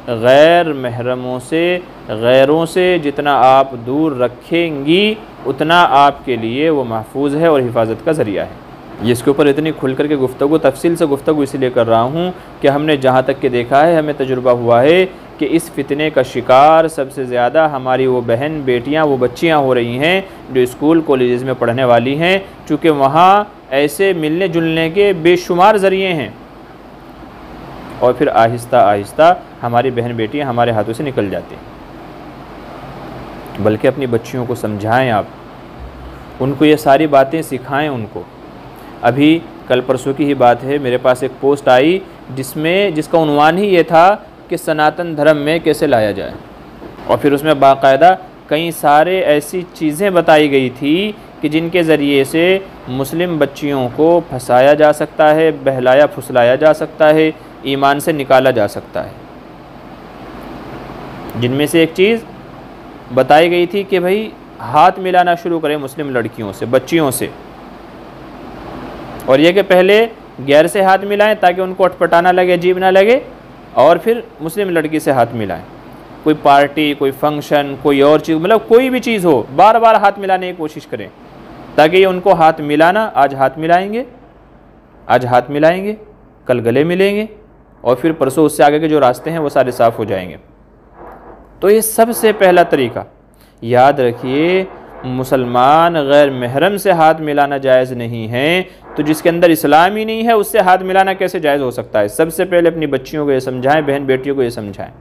गैर महरमों से, गैरों से जितना आप दूर रखेंगी उतना आपके लिए वो महफूज है और हिफाजत का ज़रिया है। इसके ऊपर इतनी खुल कर के गुफ्तगू, तफसील से गुफ्तगू इसलिए कर रहा हूँ कि हमने जहाँ तक के देखा है, हमें तजुर्बा हुआ है कि इस फितने का शिकार सबसे ज़्यादा हमारी वो बहन बेटियाँ, वो बच्चियाँ हो रही हैं जो स्कूल कॉलेज़ में पढ़ने वाली हैं, चूँकि वहाँ ऐसे मिलने जुलने के बेशुमार ज़रिए हैं और फिर आहिस्ता आहिस्ता हमारी बहन बेटियाँ हमारे हाथों से निकल जाती हैं। बल्कि अपनी बच्चियों को समझाएं, आप उनको ये सारी बातें सिखाएं उनको। अभी कल परसों की ही बात है, मेरे पास एक पोस्ट आई जिसका उन्वान ही ये था कि सनातन धर्म में कैसे लाया जाए, और फिर उसमें बाकायदा कई सारे ऐसी चीज़ें बताई गई थी कि जिनके ज़रिए से मुस्लिम बच्चियों को फंसाया जा सकता है, बहलाया फुसलाया जा सकता है, ईमान से निकाला जा सकता है। जिनमें से एक चीज़ बताई गई थी कि भाई हाथ मिलाना शुरू करें मुस्लिम लड़कियों से, बच्चियों से, और ये कि पहले गैर से हाथ मिलाएं ताकि उनको अटपटाना लगे, अजीब ना लगे, और फिर मुस्लिम लड़की से हाथ मिलाएं। कोई पार्टी, कोई फंक्शन, कोई और चीज़, मतलब कोई भी चीज़ हो, बार बार हाथ मिलाने की कोशिश करें ताकि ये उनको हाथ मिलाना, आज हाथ मिलाएंगे, आज हाथ मिलाएंगे, कल गले मिलेंगे, और फिर परसों उससे आगे के जो रास्ते हैं वो सारे साफ़ हो जाएंगे। तो ये सबसे पहला तरीका याद रखिए, मुसलमान गैर महरम से हाथ मिलाना जायज़ नहीं है, तो जिसके अंदर इस्लाम ही नहीं है उससे हाथ मिलाना कैसे जायज़ हो सकता है। सबसे पहले अपनी बच्चियों को ये समझाएं, बहन बेटियों को ये समझाएं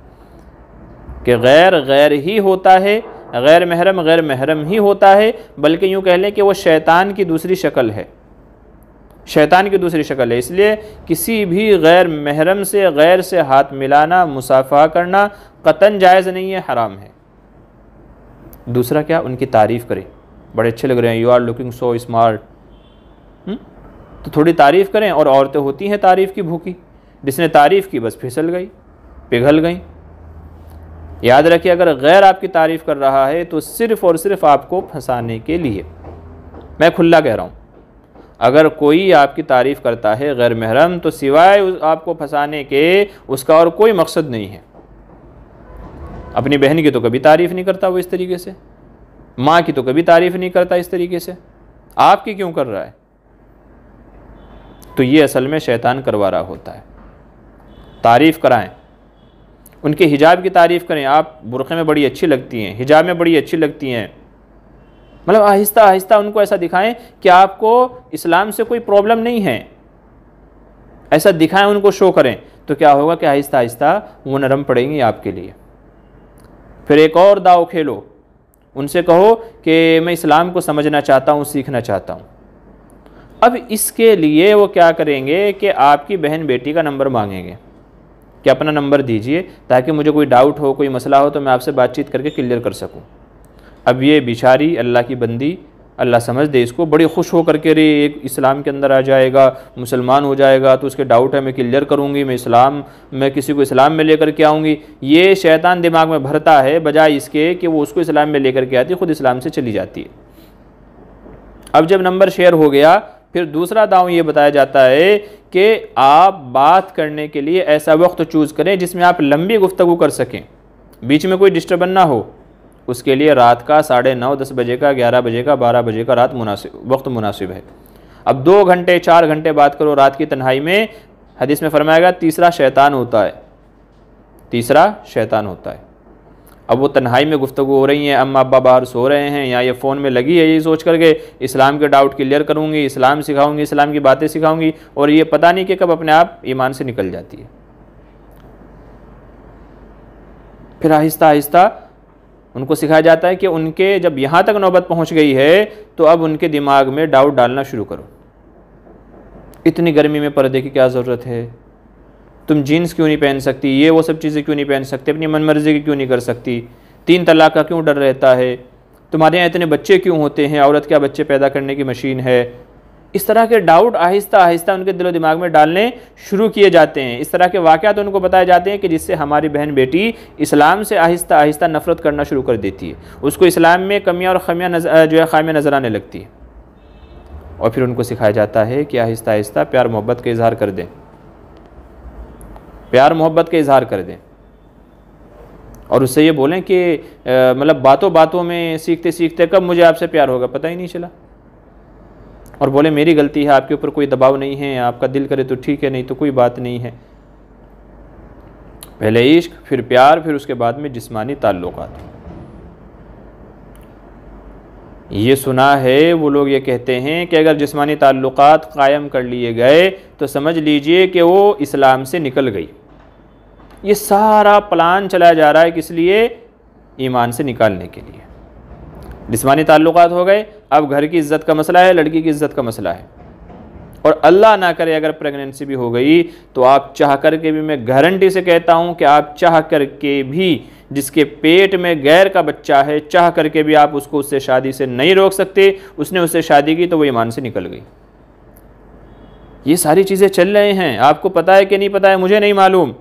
कि गैर गैर ही होता है, गैर महरम ही होता है, बल्कि यूँ कह लें कि वो शैतान की दूसरी शक्ल है, शैतान की दूसरी शक्ल है। इसलिए किसी भी गैर महरम से, गैर से हाथ मिलाना, मुसाफा करना कतन जायज़ नहीं है, हराम है। दूसरा क्या, उनकी तारीफ़ करें, बड़े अच्छे लग रहे हैं, you are looking so smart, तो थोड़ी तारीफ़ करें। और औरतें होती हैं तारीफ़ की भूखी, जिसने तारीफ़ की बस फिसल गई, पिघल गई। याद रखिए, अगर गैर आपकी तारीफ़ कर रहा है तो सिर्फ़ और सिर्फ आपको फंसाने के लिए। मैं खुला कह रहा हूँ, अगर कोई आपकी तारीफ़ करता है गैर महरम, तो सिवाय आपको फंसाने के उसका और कोई मकसद नहीं है। अपनी बहन की तो कभी तारीफ़ नहीं करता वो इस तरीके से, माँ की तो कभी तारीफ़ नहीं करता इस तरीके से, आपकी क्यों कर रहा है? तो ये असल में शैतान करवा रहा होता है। तारीफ़ कराएं, उनके हिजाब की तारीफ़ करें, आप बुर्क़े में बड़ी अच्छी लगती हैं, हिजाब में बड़ी अच्छी लगती हैं, मतलब आहिस्ता आहिस्ता उनको ऐसा दिखाएं कि आपको इस्लाम से कोई प्रॉब्लम नहीं है, ऐसा दिखाएं, उनको शो करें। तो क्या होगा कि आहिस्ता आहिस्ता वो नरम पड़ेंगी आपके लिए। फिर एक और दाव खेलो, उनसे कहो कि मैं इस्लाम को समझना चाहता हूँ, सीखना चाहता हूँ। अब इसके लिए वो क्या करेंगे कि आपकी बहन बेटी का नंबर मांगेंगे कि अपना नंबर दीजिए ताकि मुझे कोई डाउट हो, कोई मसला हो तो मैं आपसे बातचीत करके क्लियर कर सकूं। अब ये बेचारी अल्लाह की बंदी, अल्लाह समझ दे इसको, बड़ी खुश हो करके रे एक इस्लाम के अंदर आ जाएगा, मुसलमान हो जाएगा, तो उसके डाउट है मैं क्लियर करूँगी, मैं किसी को इस्लाम में लेकर के आऊँगी। ये शैतान दिमाग में भरता है, बजाय इसके कि वो उसको इस्लाम में लेकर के आती, खुद इस्लाम से चली जाती है। अब जब नंबर शेयर हो गया, फिर दूसरा दाव ये बताया जाता है कि आप बात करने के लिए ऐसा वक्त चूज़ करें जिसमें आप लंबी गुफ्तगू कर सकें, बीच में कोई डिस्टर्बन ना हो। उसके लिए रात का 9:30 10 बजे का, 11 बजे का, 12 बजे का वक्त मुनासिब है। अब 2 घंटे 4 घंटे बात करो रात की तन्हाई में, हदीस में फरमाएगा तीसरा शैतान होता है, तीसरा शैतान होता है। अब वो तन्हाई में गुफ्तगू हो रही हैं, अम्मा अब्बा बाहर सो रहे हैं या ये फ़ोन में लगी है ये सोच करके इस्लाम के डाउट क्लियर करूँगी, इस्लाम सिखाऊंगी, इस्लाम की बातें सिखाऊंगी, और ये पता नहीं कि कब अपने आप ईमान से निकल जाती है। फिर आहिस्ता आहिस्ता उनको सिखाया जाता है कि उनके जब यहाँ तक नौबत पहुँच गई है तो अब उनके दिमाग में डाउट डालना शुरू करो, इतनी गर्मी में पर्दे की क्या ज़रूरत है, तुम जीन्स क्यों नहीं पहन सकती, ये वो सब चीज़ें क्यों नहीं पहन सकती, अपनी मनमर्जी की क्यों नहीं कर सकती, 3 तलाक का क्यों डर रहता है, तुम्हारे यहाँ इतने बच्चे क्यों होते हैं, औरत क्या बच्चे पैदा करने की मशीन है। इस तरह के डाउट आहिस्ता आहिस्ता उनके दिलो दिमाग में डालने शुरू किए जाते हैं। इस तरह के वाक़यात उनको बताए जाते हैं कि जिससे हमारी बहन बेटी इस्लाम से आहिस्ता आहिस्ता नफ़रत करना शुरू कर देती है, उसको इस्लाम में कमियाँ और खामियाँ नज़र आने लगती है। और फिर उनको सिखाया जाता है कि आहिस्ता आहिस्ता प्यार मोहब्बत का इजहार कर दें, प्यार मोहब्बत का इजहार कर दें। और उससे ये बोलें कि मतलब बातों बातों में सीखते सीखते कब मुझे आपसे प्यार होगा पता ही नहीं चला, और बोले मेरी गलती है, आपके ऊपर कोई दबाव नहीं है, आपका दिल करे तो ठीक है, नहीं तो कोई बात नहीं है। पहले इश्क, फिर प्यार, फिर उसके बाद में जिस्मानी ताल्लुकात। ये सुना है वो लोग ये कहते हैं कि अगर जिस्मानी ताल्लुकात कायम कर लिए गए तो समझ लीजिए कि वो इस्लाम से निकल गई। ये सारा प्लान चलाया जा रहा है किस लिए? ईमान से निकालने के लिए। जिस्मानी ताल्लुकात हो गए, अब घर की इज़्ज़त का मसला है, लड़की की इज़्ज़त का मसला है, और अल्लाह ना करे अगर प्रेगनेंसी भी हो गई तो आप चाह करके भी, मैं गारंटी से कहता हूँ कि आप चाह करके भी, जिसके पेट में गैर का बच्चा है, चाह करके भी आप उसको उससे शादी से नहीं रोक सकते। उसने उससे शादी की तो वो ईमान से निकल गई। ये सारी चीज़ें चल रहे हैं, आपको पता है कि नहीं पता है मुझे नहीं मालूम,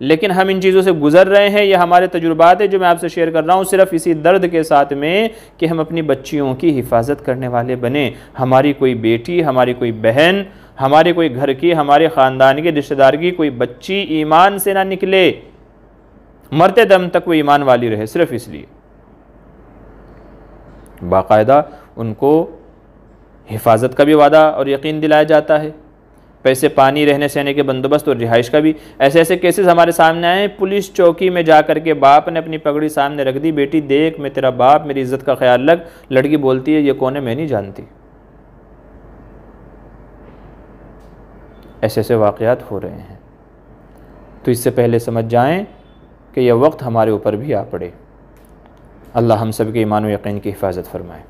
लेकिन हम इन चीज़ों से गुजर रहे हैं। ये हमारे तजुर्बात है जो मैं आपसे शेयर कर रहा हूँ, सिर्फ इसी दर्द के साथ में कि हम अपनी बच्चियों की हिफाजत करने वाले बने। हमारी कोई बेटी, हमारी कोई बहन, हमारे कोई घर की, हमारे ख़ानदान के रिश्तेदार की कोई बच्ची ईमान से ना निकले, मरते दम तक वो ईमान वाली रहे, सिर्फ इसलिए बाकायदा उनको हिफाजत का भी वादा और यकीन दिलाया जाता है, पैसे, पानी, रहने सहने के बंदोबस्त और रिहाइश का भी। ऐसे ऐसे केसेस हमारे सामने आए, पुलिस चौकी में जा कर के बाप ने अपनी पगड़ी सामने रख दी, बेटी देख मैं तेरा बाप, मेरी इज्जत का ख्याल रख। लड़की बोलती है ये कौन है, मैं नहीं जानती। ऐसे ऐसे वाक़यात हो रहे हैं। तो इससे पहले समझ जाएं कि यह वक्त हमारे ऊपर भी आ पड़े। अल्लाह हम सब के ईमान व यकीन की हिफाजत फरमाए।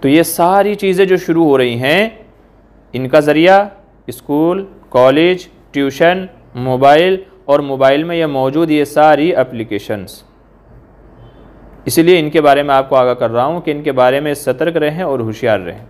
तो ये सारी चीज़ें जो शुरू हो रही हैं, इनका ज़रिया स्कूल, कॉलेज, ट्यूशन, मोबाइल, और मोबाइल में यह मौजूद ये सारी एप्लीकेशंस। इसीलिए इनके बारे में आपको आगाह कर रहा हूँ कि इनके बारे में सतर्क रहें और होशियार रहें।